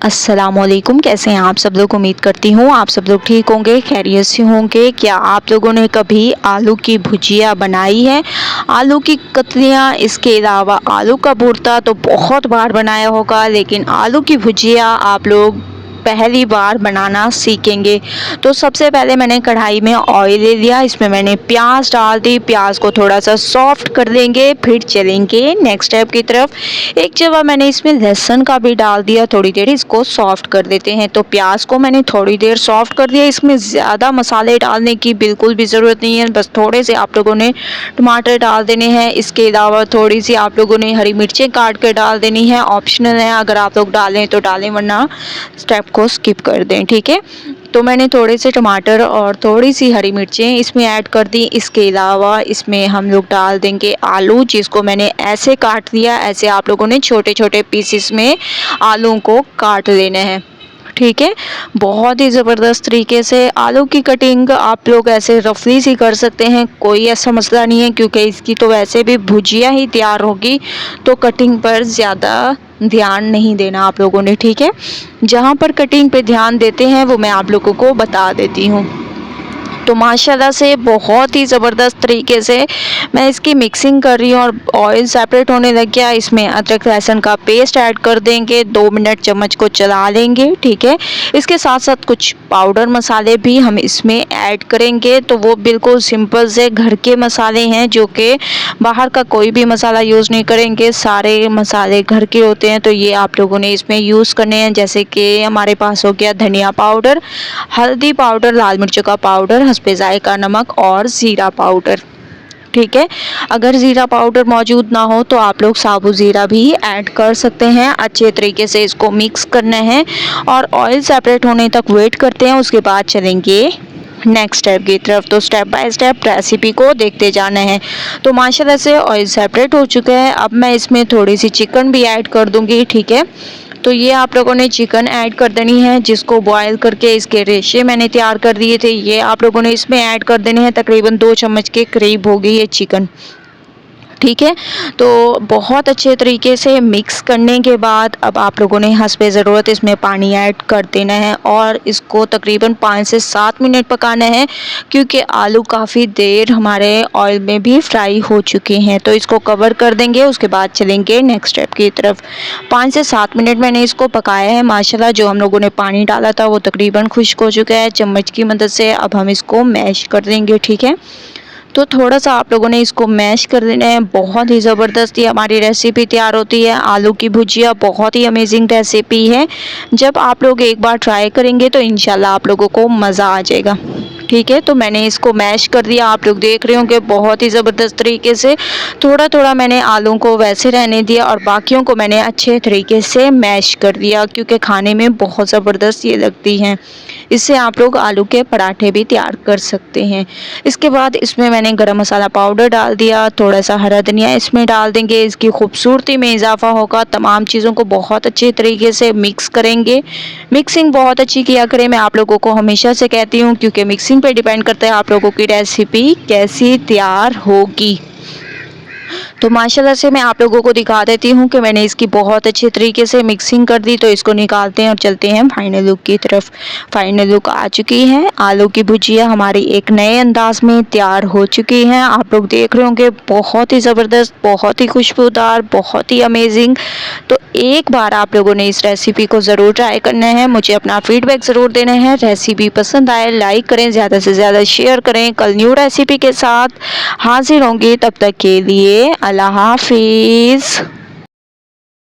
अस्सलामुअलैकुम। कैसे हैं आप सब लोग? उम्मीद करती हूँ आप सब लोग ठीक होंगे, खैरियत से होंगे। क्या आप लोगों ने कभी आलू की भुजिया बनाई है? आलू की कतलियाँ, इसके अलावा आलू का भुर्ता तो बहुत बार बनाया होगा, लेकिन आलू की भुजिया आप लोग पहली बार बनाना सीखेंगे। तो सबसे पहले मैंने कढ़ाई में ऑयल ले लिया, इसमें मैंने प्याज डाल दी। प्याज को थोड़ा सा सॉफ्ट कर देंगे, फिर चलेंगे नेक्स्ट स्टेप की तरफ। एक जगह मैंने इसमें लहसुन का भी डाल दिया, थोड़ी देर इसको सॉफ्ट कर देते हैं। तो प्याज को मैंने थोड़ी देर सॉफ्ट कर दिया। इसमें ज़्यादा मसाले डालने की बिल्कुल भी ज़रूरत नहीं है, बस थोड़े से आप लोगों ने टमाटर डाल देने हैं। इसके अलावा थोड़ी सी आप लोगों ने हरी मिर्चें काट कर डाल देनी है, ऑप्शनल है, अगर आप लोग डालें तो डालें, वरना स्टेप को स्किप कर दें, ठीक है। तो मैंने थोड़े से टमाटर और थोड़ी सी हरी मिर्चें इसमें ऐड कर दी। इसके अलावा इसमें हम लोग डाल देंगे आलू, जिसको मैंने ऐसे काट लिया। ऐसे आप लोगों ने छोटे छोटे पीसेस में आलू को काट लेने हैं, ठीक है। बहुत ही ज़बरदस्त तरीके से आलू की कटिंग आप लोग ऐसे रफली सी कर सकते हैं, कोई ऐसा मसला नहीं है, क्योंकि इसकी तो वैसे भी भुजिया ही तैयार होगी, तो कटिंग पर ज़्यादा ध्यान नहीं देना आप लोगों ने, ठीक है। जहाँ पर कटिंग पे ध्यान देते हैं वो मैं आप लोगों को बता देती हूँ। तो माशाल्लाह से बहुत ही ज़बरदस्त तरीके से मैं इसकी मिक्सिंग कर रही हूँ और ऑयल सेपरेट होने लग गया। इसमें अदरक लहसुन का पेस्ट ऐड कर देंगे, 2 मिनट चम्मच को चला लेंगे, ठीक है। इसके साथ साथ कुछ पाउडर मसाले भी हम इसमें ऐड करेंगे। तो वो बिल्कुल सिंपल से घर के मसाले हैं, जो कि बाहर का कोई भी मसाला यूज़ नहीं करेंगे, सारे मसाले घर के होते हैं। तो ये आप लोगों ने इसमें यूज़ करने हैं, जैसे कि हमारे पास हो गया धनिया पाउडर, हल्दी पाउडर, लाल मिर्चों का पाउडर, हस्बे जायका नमक और ज़ीरा पाउडर, ठीक है। अगर ज़ीरा पाउडर मौजूद ना हो तो आप लोग साबुत ज़ीरा भी ऐड कर सकते हैं। अच्छे तरीके से इसको मिक्स करना है और ऑयल सेपरेट होने तक वेट करते हैं। उसके बाद चलेंगे नेक्स्ट स्टेप की तरफ। तो स्टेप बाय स्टेप रेसिपी को देखते जाना है। तो माशाल्लाह से ऑयल सेपरेट हो चुका है। अब मैं इसमें थोड़ी सी चिकन भी ऐड कर दूंगी, ठीक है। तो ये आप लोगों ने चिकन ऐड कर देनी है, जिसको बॉयल करके इसके रेशे मैंने तैयार कर दिए थे, ये आप लोगों ने इसमें ऐड कर देने हैं। तकरीबन 2 चम्मच के करीब होगी ये चिकन, ठीक है। तो बहुत अच्छे तरीके से मिक्स करने के बाद अब आप लोगों ने हस्बे ज़रूरत इसमें पानी ऐड कर देना है और इसको तकरीबन 5 से 7 मिनट पकाना है, क्योंकि आलू काफ़ी देर हमारे ऑयल में भी फ्राई हो चुके हैं। तो इसको कवर कर देंगे, उसके बाद चलेंगे नेक्स्ट स्टेप की तरफ। 5 से 7 मिनट मैंने इसको पकाया है। माशाल्लाह जो हम लोगों ने पानी डाला था वो तकरीबन खुश्क हो चुका है। चम्मच की मदद से अब हम इसको मैश कर देंगे, ठीक है। तो थोड़ा सा आप लोगों ने इसको मैश कर देना है। बहुत ही ज़बरदस्त ये हमारी रेसिपी तैयार होती है। आलू की भुजिया बहुत ही अमेजिंग रेसिपी है। जब आप लोग एक बार ट्राई करेंगे तो इंशाल्लाह आप लोगों को मज़ा आ जाएगा, ठीक है। तो मैंने इसको मैश कर दिया, आप लोग देख रहे होंगे बहुत ही ज़बरदस्त तरीके से। थोड़ा थोड़ा मैंने आलू को वैसे रहने दिया और बाकियों को मैंने अच्छे तरीके से मैश कर दिया, क्योंकि खाने में बहुत ज़बरदस्त ये लगती हैं। इससे आप लोग आलू के पराठे भी तैयार कर सकते हैं। इसके बाद इसमें मैंने गरम मसाला पाउडर डाल दिया, थोड़ा सा हरा धनिया इसमें डाल देंगे, इसकी खूबसूरती में इजाफा होगा। तमाम चीज़ों को बहुत अच्छे तरीके से मिक्स करेंगे। मिक्सिंग बहुत अच्छी किया करें, मैं आप लोगों को हमेशा से कहती हूँ, क्योंकि मिक्सिंग पे डिपेंड करता है आप लोगों की रेसिपी कैसी तैयार होगी। तो माशाल्लाह से मैं आप लोगों को दिखा देती हूँ कि मैंने इसकी बहुत अच्छे तरीके से मिक्सिंग कर दी। तो इसको निकालते हैं और चलते हैं फाइनल लुक की तरफ। फाइनल लुक आ चुकी है, आलू की भुजिया हमारी एक नए अंदाज में तैयार हो चुकी है। आप लोग देख रहे होंगे बहुत ही ज़बरदस्त, बहुत ही खुशबूदार, बहुत ही अमेजिंग। तो एक बार आप लोगों ने इस रेसिपी को ज़रूर ट्राई करना है, मुझे अपना फीडबैक ज़रूर देना है। रेसिपी पसंद आए लाइक करें, ज़्यादा से ज़्यादा शेयर करें। कल न्यू रेसिपी के साथ हाजिर होंगी, तब तक के लिए अल्लाह हाफिज़।